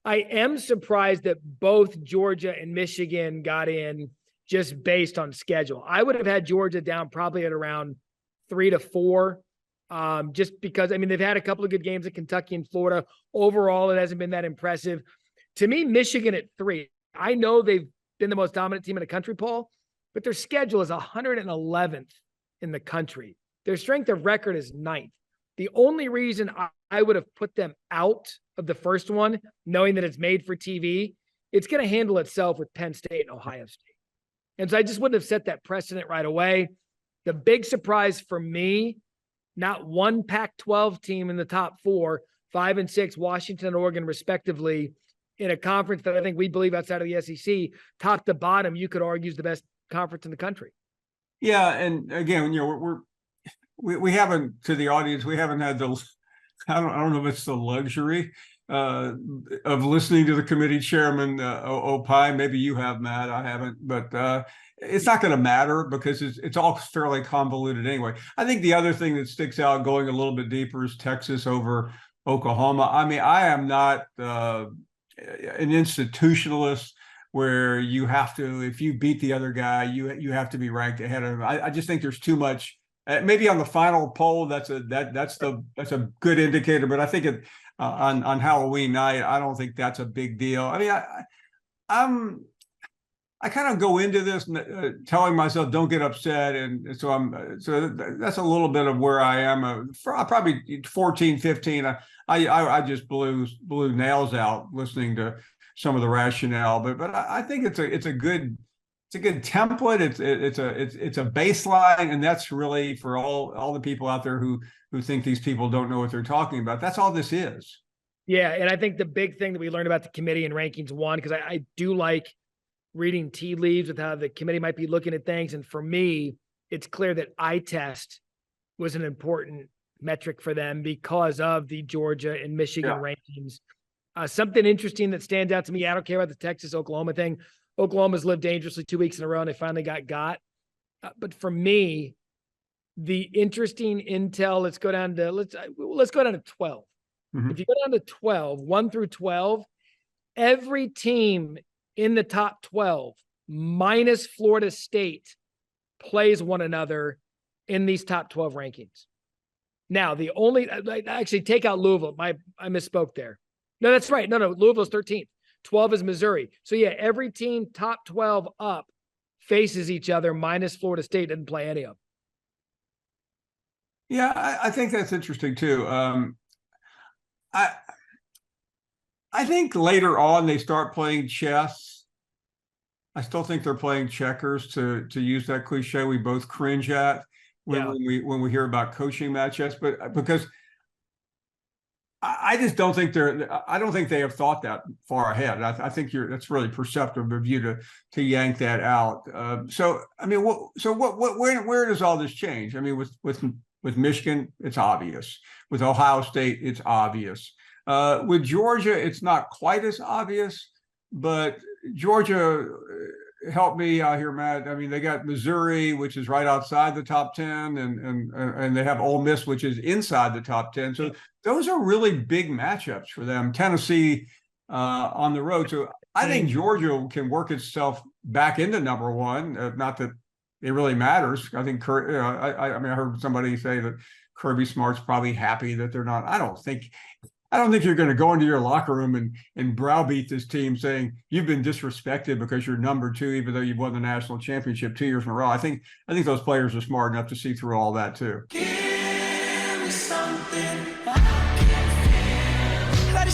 I am surprised that both Georgia and Michigan got in just based on schedule. I would have had Georgia down probably at around 3 to 4. Just because, I mean, they've had a couple of good games at Kentucky and Florida. Overall, it hasn't been that impressive. To me, Michigan at 3. I know they've been the most dominant team in the country, Paul, but their schedule is 111th in the country. Their strength of record is 9th. The only reason I would have put them out of the first one, knowing that it's made for TV, it's going to handle itself with Penn State and Ohio State. And so I just wouldn't have set that precedent right away. The big surprise for me, not one Pac-12 team in the top 4, 5 and 6, Washington and Oregon respectively, in a conference that I think we believe outside of the SEC, top to bottom, you could argue is the best conference in the country. Yeah, and again, we haven't, to the audience, we haven't had the, I don't know if it's the luxury of listening to the committee chairman opine. Maybe you have, Matt. I haven't, but it's not going to matter because it's all fairly convoluted anyway. I think the other thing that sticks out, going a little bit deeper, is Texas over Oklahoma. I mean, I am not an institutionalist where you have to, if you beat the other guy, you have to be ranked ahead of him. I just think there's too much. Maybe on the final poll, that's a good indicator. But I think on Halloween night, I don't think that's a big deal. I mean, I kind of go into this telling myself don't get upset, and so that's a little bit of where I am. Probably 14, 15. I just blew nails out listening to some of the rationale, but I think it's a good template. It's a baseline, and that's really for all the people out there who think these people don't know what they're talking about. That's all this is. Yeah, and I think the big thing that we learned about the committee and rankings, one, because I do like reading tea leaves with how the committee might be looking at things, and for me, it's clear that eye test was an important metric for them because of the Georgia and Michigan rankings. Something interesting that stands out to me, I don't care about the Texas-Oklahoma thing. Oklahoma's lived dangerously 2 weeks in a row, and they finally got. But for me, the interesting intel, let's go down to 12. Mm-hmm. If you go down to 12, 1 through 12, every team in the top 12, minus Florida State, plays one another in these top 12 rankings. Now, the only, actually take out Louisville. I misspoke there. No, that's right. No, Louisville's 13th. 12 is Missouri. So yeah, every team top 12 up faces each other, minus Florida State didn't play any of them. Yeah, I think that's interesting too. I think later on they start playing chess. I still think they're playing checkers, to use that cliche we both cringe at when we hear about coaching matchups, but because I just don't think I don't think they have thought that far ahead. I think that's really perceptive of you to yank that out. So I mean, where does all this change? I mean, with Michigan, it's obvious. With Ohio State, it's obvious. With Georgia, it's not quite as obvious, but Georgia, help me out here, Matt. I mean, they got Missouri, which is right outside the top 10, and they have Ole Miss, which is inside the top 10. So those are really big matchups for them. Tennessee on the road. So I think Georgia can work itself back into number one. Not that it really matters. I think I heard somebody say that Kirby Smart's probably happy that they're not. I don't think you're going to go into your locker room and browbeat this team saying you've been disrespected because you're number 2, even though you've won the national championship 2 years in a row. I think those players are smart enough to see through all that too. Give me something I can feel. Let it